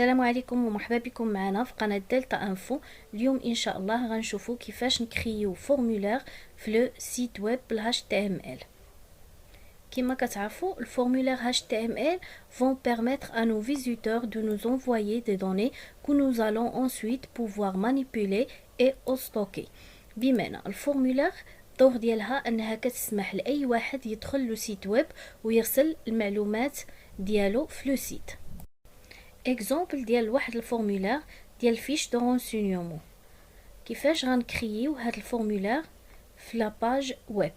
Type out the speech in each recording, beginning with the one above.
السلام عليكم ومرحبا بكم معنا في قناه دلتا انفو. اليوم ان شاء الله غنشوفوا كيفاش نكريو فورمولير في لو سيت ويب بال HTML. كما كتعرفوا الفورمولير HTML vont permettre à nos visiteurs de nous envoyer des données que nous allons ensuite pouvoir manipuler et stocker. بمعنى الفورمولير الدور ديالها انها كتسمح لاي واحد يدخل لو سيت ويب ويرسل المعلومات ديالو في لو سيت. اكزامبل ديال واحد الفورمولير ديال فيش دو رونسينيومون. كيفاش غنكرييو هاد الفورمولير في لا باج ويب؟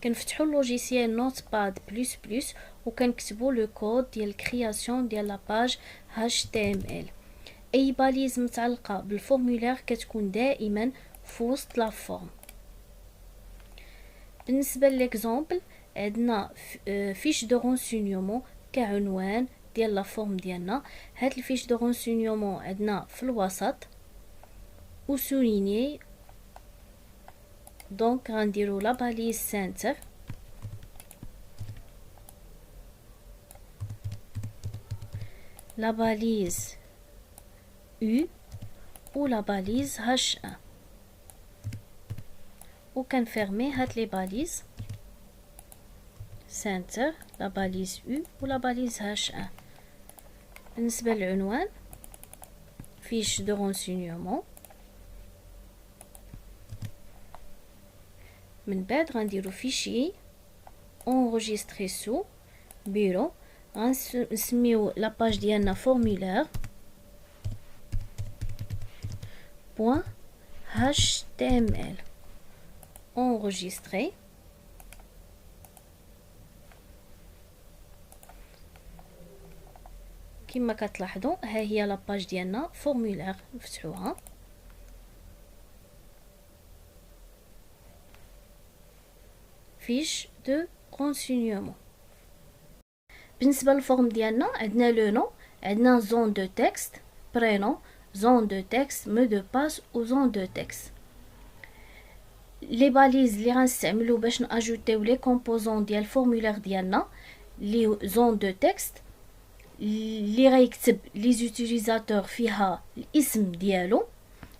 كنفتحوا اللوجيسيال نوتباد بلس بلس وكنكتبوا لو كود ديال الكرياسيون ديال لا باج HTML. اي باليز متعلقه بالفورمولير كتكون دائما في وسط لا فورم. بالنسبه لليكزامبل عندنا فيش دو رونسينيومون كعنوان ديال لا فورم ديالنا. هاد الفيش دو رونسينيومون عندنا في الوسط و سوليني، دونك غنديرو لا باليز سنتر لا باليز U و لا باليز H1 و كنفيرمي هاد لي باليز سنتر لا باليز U و لا باليز H1. بالنسبه للعنوان فيش دو رونسينيومون، من بعد غنديرو فيشي enregistrer sous bureau، غنسميو لا باج ديالنا formulaire point html enregistrer. كما كتلاحظوا ها هي لا باج ديالنا formulaire، نفتحوها. فيش دو رونسينيومون. بالنسبه للفورم ديالنا عندنا لو نو، عندنا زون دو تكست، برينون، زون دو تكست، مو دو باس و زون دو تكست. لي باليز اللي غنستعملو باش ناجوتيو لي كومبوزون ديال الفورمولير ديالنا لي زون دو تكست اللي غيكتب لي زوتيليزاتور فيها الاسم ديالو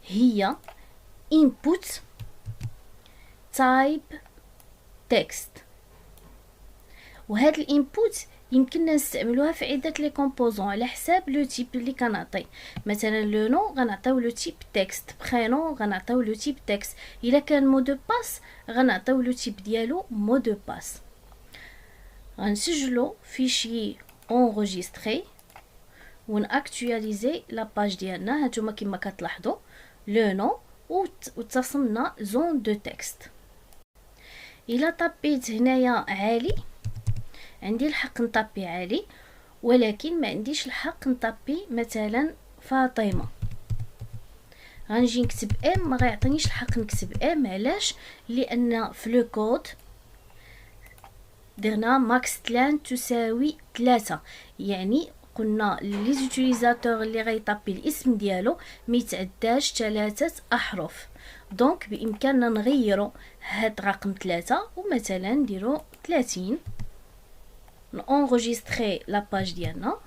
هي input type text. وهاد الانبوت يمكننا نستعملوها في عده لي كومبوزون على حساب لو تيب اللي كنعطي. مثلا لو نو غنعطيو لو تيب تكست، برينون غنعطيو لو تيب تكست، الا كان مو دو باس غنعطيو لو تيب ديالو مو دو باس. غنسجلو فيشي enregistrer ونأكtualiser لا باج ديالنا. هانتوما كما كتلاحظوا لو نو وتصمنا زون دو تكست. الا طبيت هنايا عالي عندي الحق نطبي عالي، ولكن ما عنديش الحق نطبي مثلا فاطمه. غنجي نكتب ام ما غيعطينيش الحق نكتب ام. علاش؟ لان في لو كود درنا ماكس تلان تساوي 3، يعني قلنا لي زوتيليزاتور اللي غيطبي الاسم ديالو ما يتعداش 3 احرف. دونك بامكاننا نغيروا هاد رقم 3 ومثلا نديرو 30. نونغيستري لا باج ديالنا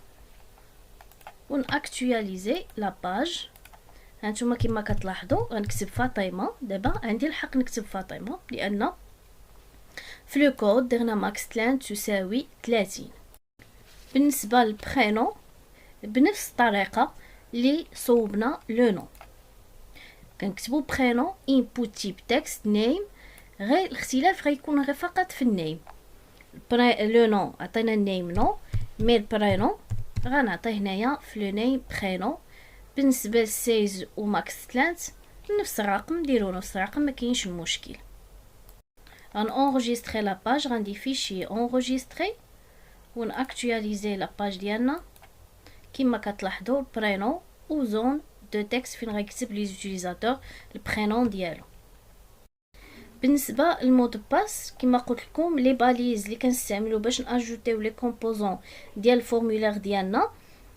ونأكtualiser لا باج. هانتوما كما كتلاحظوا غنكتب فاطمه. دابا عندي الحق نكتب فاطمه لان في لو كود درنا ماكس تلان تساوي 30. بالنسبه للبرينون بنفس الطريقه اللي صوبنا لو نو، كنكتبوا برينون input type text name، غير الاختلاف غيكون غير فقط في النيم. لو نو عطينا النيم نو، مي البرينون غنعطيه هنايا في لو نيم برينون. بالنسبه للسيز وماكس تلانت نفس الرقم، ديروا نفس الرقم ما كاينش مشكل. غنونغيستري لا باج، غندير فيشي enregistrer ونأكtualiser لا باج ديالنا. كما كتلاحظوا البرينون و زون دو تكست فين غيكتب لي زوتيليزاتور البرينون ديالو. بالنسبه للمود باس كما قلت لكم لي باليز اللي كنستعملوا باش ناجوتيو لي كومبوزون ديال الفورمولير ديالنا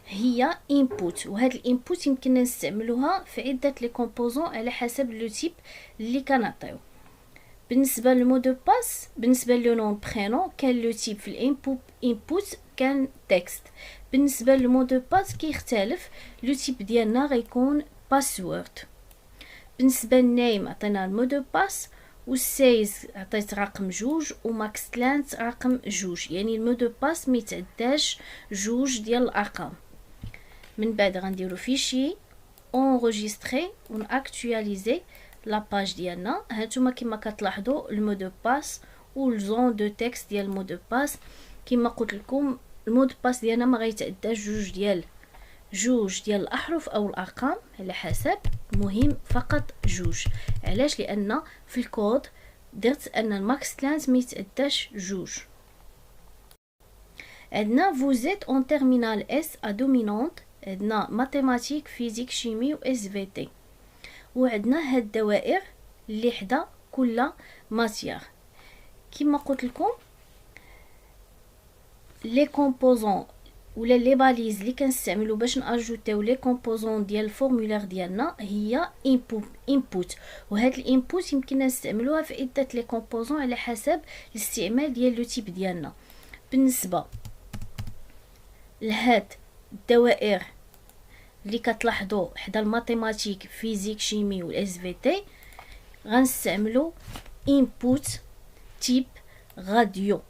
هي input، وهاد الانبوت يمكننا نستعملوها في عده لي كومبوزون على حسب لو تيب اللي كنعطيو. بالنسبه للمو دو باس، بالنسبه لو نون برينون كان لو تيب في الانبوت كان تكست. بالنسبه للمو دو باس كيختلف، لو تيب ديالنا غيكون باسورد. بالنسبه للنيم عطينا المو دو باس، والسايز عطيت رقم 2 وماكس لانت رقم 2، يعني المو دو باس ميتعداش 2 ديال الارقام. من بعد غنديرو فيشي اونغيستري ونأكtualiser لا باج ديالنا. هانتوما كما كتلاحظوا المو دو باس والزون دو تكست ديال المو دو باس. كما قلت لكم المو دو باس ديالنا ما غيتعداش 2 ديال الاحرف او الارقام على حسب، مهم فقط 2. علاش؟ لان في الكود درت ان الماكس لانت ما يتعداش 2. عندنا فوزيت اون تيرمينال اس ا دومينونت، عندنا ماتيماتيك فيزيك شيمي و اس في تي، وعندنا هاد الدوائر اللي حدا كل ماتيير. كما قلت لكم لي كومبوزون ولا لي باليز اللي كنستعملوا باش ناجوتيو لي كومبوزون ديال الفورمولير ديالنا هي انبوت، وهاد الانبوت يمكننا نستعملوها في عده لي كومبوزون على حسب الاستعمال ديال لو تيب ديالنا. بالنسبه لهاد الدوائر اللي كتلاحظوا حدا الماتيماتيك فيزيك شيمي والاس في تي غنستعملوا انبوت تيب راديو.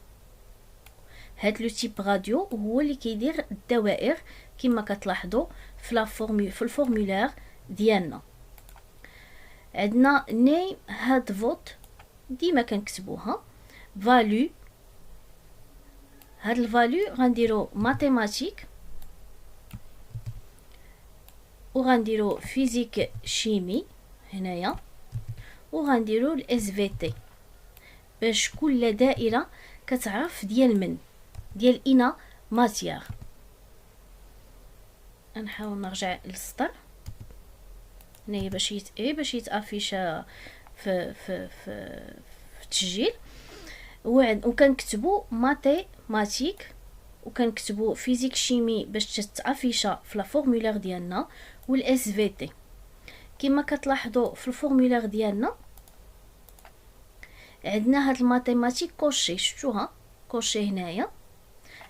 هاد لو تيب راديو هو اللي كيدير الدوائر كما كتلاحظوا في الفورمولير ديالنا. عندنا نيم هاد فوت ديما كنكتبوها فاليو. هاد الفاليو غنديرو ماتيماتيك وغنديرو فيزيك شيمي هنايا، وغنديرو الاس في تي باش كل دائره كتعرف ديال اينا ماتيير. نحاول نرجع للسطر هنايا باش يتافيش في التسجيل. وكنكتبوا ماتيماتيك وكنكتبوا فيزيك شيمي باش تتافيشا في لا فورمولير ديالنا، والاس في تي. كما كتلاحظوا في الفورمولير ديالنا عندنا هاد الماتيماتيك كوشي، شفتوها كوشي هنايا،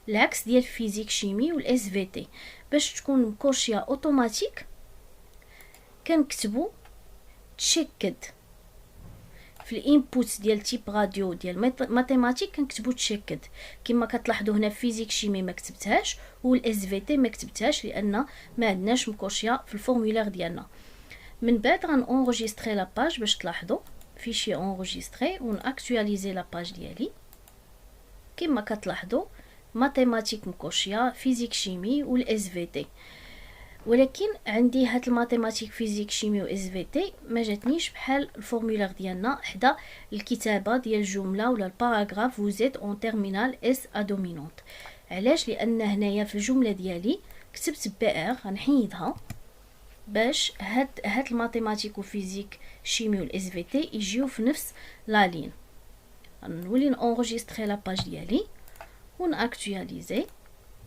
العكس ديال فيزيك شيمي والاس في تي. باش تكون مكوشيه اوتوماتيك كنكتبوا تشيكد في الانبوت ديال تيب راديو ديال ماتيماتيك، كنكتبوا تشيكد. كما كتلاحظوا هنا فيزيك شيمي ما كتبتهاش والاس في تي ما كتبتهاش لان ما عندناش مكوشيه في الفورمولير ديالنا. من بعد غنونجستري لا باج باش تلاحظوا فيشي اونجستري ونأكtualiser لا باج ديالي. كما كتلاحظوا ماتيماتيك مكوشيه، فيزيك شيمي والاس في تي. ولكن عندي هاد الماتيماتيك فيزيك شيمي و اس في تي ما جاتنيش بحال الفورمولير ديالنا حدا الكتابه ديال الجمله ولا الباراغراف وزيت اون تيرمينال اس ا دومينونت. علاش؟ لان هنايا في الجمله ديالي كتبت بي ار، غنحيدها باش هاد الماتيماتيك وفيزيك شيمي والاس في تي يجيو في نفس لا لين. نولي نونجستري لا باج ديالي ونأكtualiser.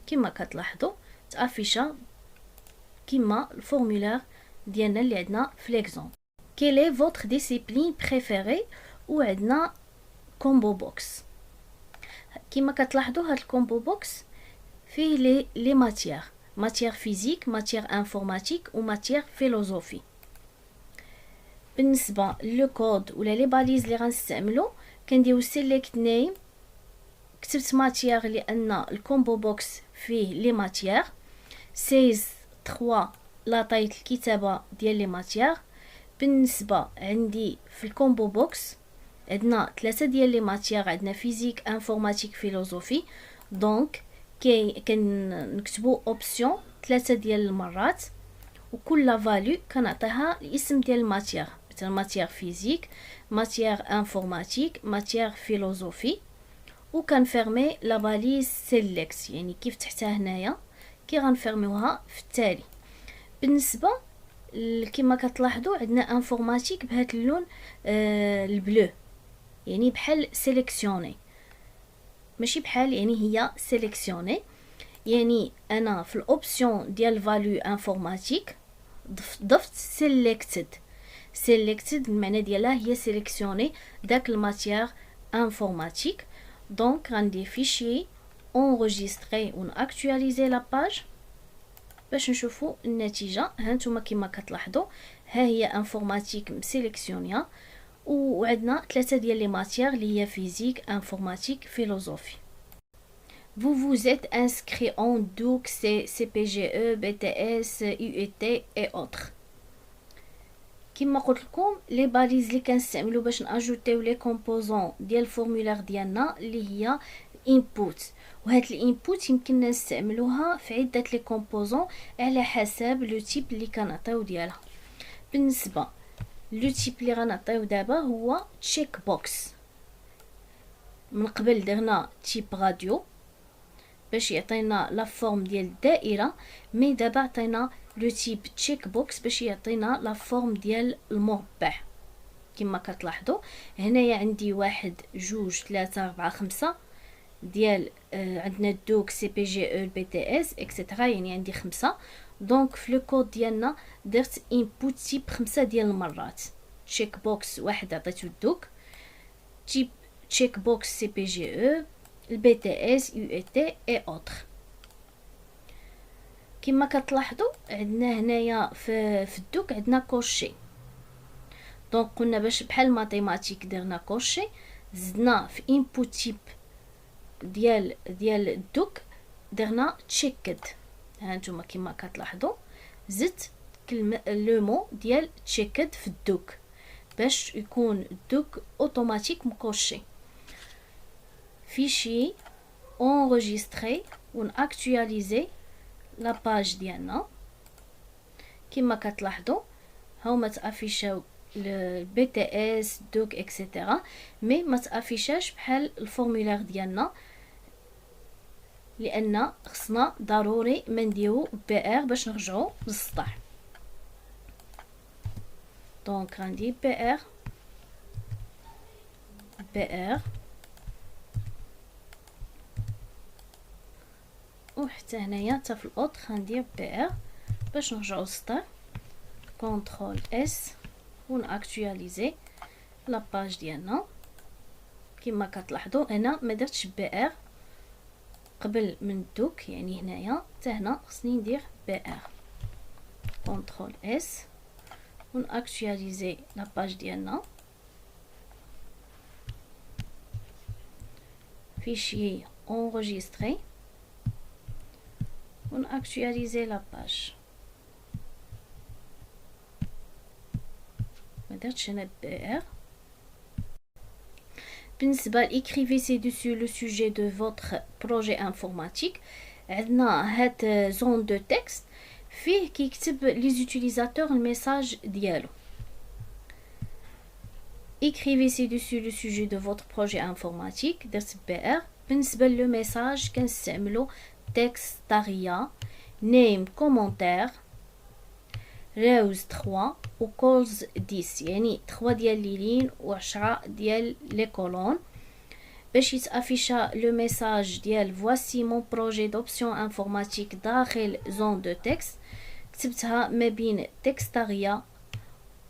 كما كتلاحظوا تافيشا كما الفورمولير ديالنا اللي عندنا في ليكزامبل. كيل اي فوتر ديسيبلين بريفيري، وعندنا كومبو بوكس. كما كتلاحظوا هاد الكومبو بوكس فيه لي ماتيير فيزيك، ماتيير انفورماتيك وماتيير فيلوزوفي. بالنسبه لو كود ولا لي باليز اللي غنستعملو كنديرو سيليكت نيم، كتبت ماتيير لان الكومبو بوكس فيه لي ماتيير. سيز 3 لاطيت الكتابه ديال لي ماتيير. بالنسبه عندي في الكومبو بوكس عندنا 3 ديال لي ماتيير، عندنا فيزيك انفورماتيك فيلوزوفي. دونك كنكتبوا اوبسيون 3 ديال المرات، وكل فاليو كنعطيها الاسم ديال الماتيير، مثلا ماتيير فيزيك، ماتيير انفورماتيك، ماتيير فيلوزوفي. وكنفيرمي لا باليز سيليكت، يعني كيف تحتها هنايا كي غنفيرميوها في التالي. بالنسبه كما كتلاحظوا عندنا انفورماتيك بهذا اللون البلو، يعني بحال سيليكسيوني، ماشي بحال، يعني هي سيليكسيوني. يعني انا في الاوبسيون ديال فاليو انفورماتيك ضفت selected المعنى ديالها هي سيليكسيوني داك الماتيير انفورماتيك. دونك غندير فيشي enregistrer و actualiser la page باش نشوفوا النتيجه. هانتوما كما كتلاحظوا ها هي انفورماتيك مسيليكسيونيا، وعندنا 3 ديال لي ماتيير اللي هي فيزيك، انفورماتيك، فيلوزوفي. Vous vous êtes inscrit en DOUC, CPGE, BTS, UET et autres. كما قلت لكم لي باليز اللي كنستعملوا باش ناجوتيو لي كومبوزون ديال الفورمولير ديالنا اللي هي input، وهاد الانبوت يمكننا نستعملوها في عده لي كومبوزون على حسب لو تيب اللي كنعطيو ديالها. بالنسبه لو تيب اللي غنعطيو دابا هو تشيك بوكس. من قبل درنا تيب راديو باش يعطينا لا فورم ديال الدائره، مي دابا عطينا لو تيب تشيك بوكس باش يعطينا لا فورم ديال المربع. كما كتلاحظوا هنايا عندي 1 2 3 4 5 ديال عندنا الدوك سي بي جي او البي تي اس اكسيتيرا، يعني عندي 5. دونك في لو كود ديالنا درت انبوت تيب 5 ديال المرات. تشيك بوكس 1 عطيتو الدوك، تيب تشيك بوكس سي بي جي او، البي تي اس، يو اي تي اي اوتر. كما كتلاحظوا عندنا هنايا في الدوك عندنا كوشي. دونك قلنا باش بحال ماتيماتيك درنا كوشي، زدنا في انبوت تيب ديال الدوك درنا تشيكد. هانتوما كما كتلاحظوا زدت كلمه لو مو ديال تشيكد في الدوك باش يكون الدوك اوتوماتيك مكوشي. فيشي enregistrer و actualiser لا باج ديالنا. كما كتلاحظوا هاهما تافيشاو البي تي اس دوك اكسيتيرا، مي ما تافيشاش بحال الفورمولير ديالنا لان خصنا ضروري ما نديرو بي ار باش نرجعو للسطح. دونك غندير بي ار وحتى هنايا حتى في الاوت غندير بي ار باش نرجعو للسطح. كونترول اس و ناكtualiser لا باج ديالنا. كما كتلاحظوا انا ما درتش بي ار قبل من الدوك، يعني هنايا حتى هنا خصني ندير بي ار. كونترول اس و ناكtualiser لا باج ديالنا. فيشي enregistrer و ناكtualiser لا باج. ما درتش هنا بي ار. بالنسبه لإكريفي سي دوسو لو سوجي دو فوتر بروجي انفورماتيك، عندنا هاد زون دو تكست فيه كيكتب لي زوتيليزاتور الميساج ديالو. إكريفي سي دوسو لو سوجي دو فوتر بروجي انفورماتيك درت بي ار. بالنسبه لو ميساج كنستعملو تكستاريا، نيم، كومونتير، راوز 3 و كولز 10، يعني 3 ديال لي لين و 10 ديال لي كولون باش يتافيشا لو ميساج ديال فواسي مون بروجي دوبسيون انفورماتيك داخل زون دو تكست. كتبتها ما بين تكستاريا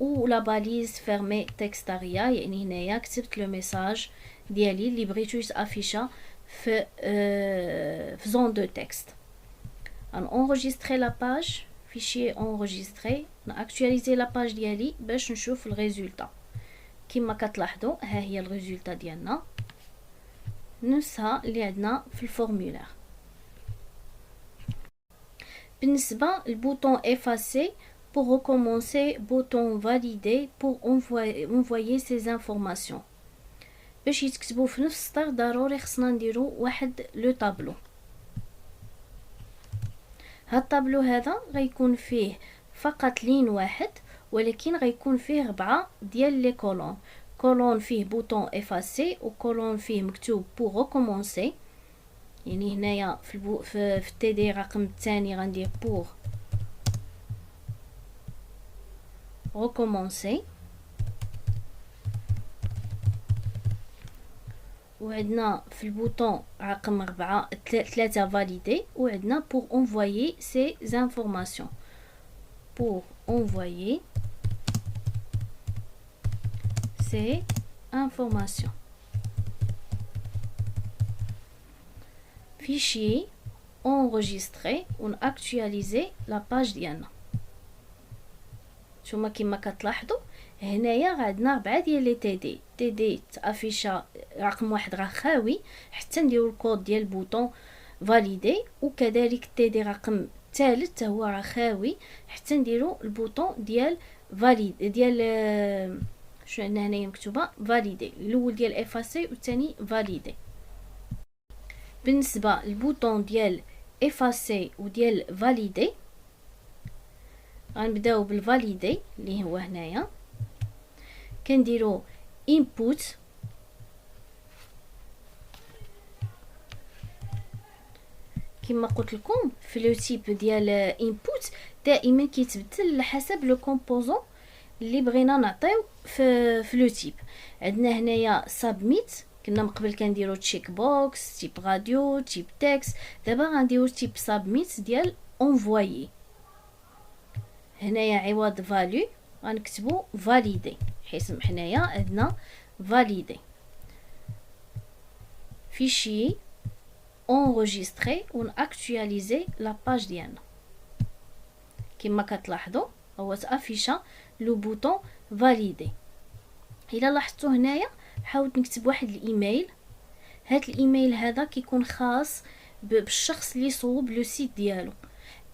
و لا باليز فيرمي تكستاريا، يعني هنايا كتبت لو ميساج ديالي اللي بغيتو يتافيشا في زون دو تكست. ان enregistrer لا باج، فيشي enregistrer، ناكtualiser لا باج ديالي باش نشوف الريزولطا. كما كتلاحظوا ها هي الريزولطا ديالنا نفسها اللي عندنا في الفورمولير. بالنسبه للبوطون effacer pour recommencer، bouton valider pour envoyer ces informations. باش يتكتبوا في نفس السطر ضروري خصنا نديرو واحد لو طابلو. هاد الطابلو هذا غيكون فيه فقط لين واحد، ولكن غيكون فيه 4 ديال لي كولون. كولون فيه بوطون effacer و كولون فيه مكتوب pour recommencer، يعني هنايا في التي دي رقم الثاني غندير pour recommencer. وعندنا في البوطون رقم 4 3 valider، وعندنا pour envoyer ces informations. pour envoyer effacer information. Fichier enregistrer ونactualiser la page ديالنا. نتوما كما كتلاحظوا هنايا عندنا 4 ديال لي تي دي تافيشا رقم 1 راه خاوي حتى نديرو الكود ديال البوطون فاليدي، وكذلك تي دي رقم 3 هو راه خاوي حتى نديرو البوطون ديال فاليد ديال شنو عندنا هنايا مكتوبه فاليدي، الاول ديال افاسي والثاني فاليدي. بالنسبه للبوطون ديال افاسي وديال فاليدي غنبداو بالفاليدي اللي هو هنايا، كنديرو input كما قلت لكم في لو تيب ديال input دائما كيتبدل على حسب لو كومبوزون اللي بغينا نعطيو في لو تيب. عندنا هنايا submit، كنا من قبل كنديرو تشيك بوكس، تيب راديو، تيب تكست، دابا غنديرو تيب submit ديال envoyer. هنايا عوض فاليو غنكتبو فاليدي، حيت حنايا عندنا فاليدي. فيشي enregistrer ونactualiser لا باج ديالنا. كما كتلاحظوا هو تافيشا لو بوطون فاليدي. الا لاحظتوا هنايا حاولت نكتب واحد الايميل، هاد الايميل هذا كيكون خاص بالشخص اللي صوب لو سيت ديالو.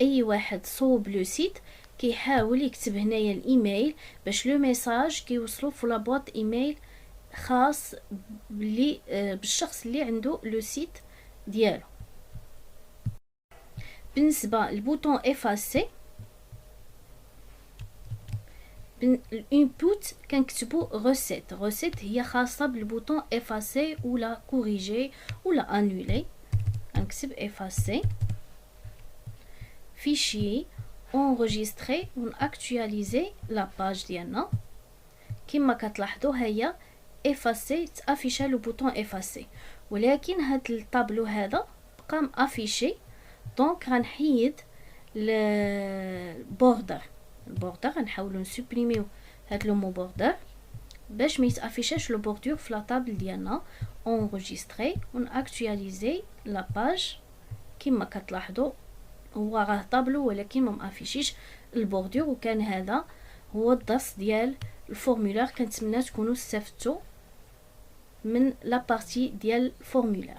اي واحد صوب لو سيت كيحاول يكتب هنايا الايميل باش لو ميساج كيوصلو في لابواط ايميل خاص اللي بالشخص اللي عنده لو سيت ديالو. بالنسبه للبوطون افاسي الانبوت كنكتبو ريسيت. ريسيت هي خاصه بالبوطون افاسي ولا كوريجي ولا انولي. غنكتب افاسي. فيشي enregistrer ونactualiser لا باج ديالنا. كما كتلاحظوا هي افاسي تافيشا لو بوطون افاسي، ولكن هاد الطابلو هذا بقى مافيشي، دونك غنحيد البوردر غنحاولوا نسوبريميو هاد لو مو بوردر باش ما يتافيشاش لو بوردور في لا طابل ديالنا. enregistrer ونactualiser لا باج. كما كتلاحظوا هو راه طابلو ولكن ما مافيشيش البوردور، وكان هذا هو الدرس ديال الفورمولير. كنتمنى تكونوا استفدتوا من لا بارتي ديال الفورمولير.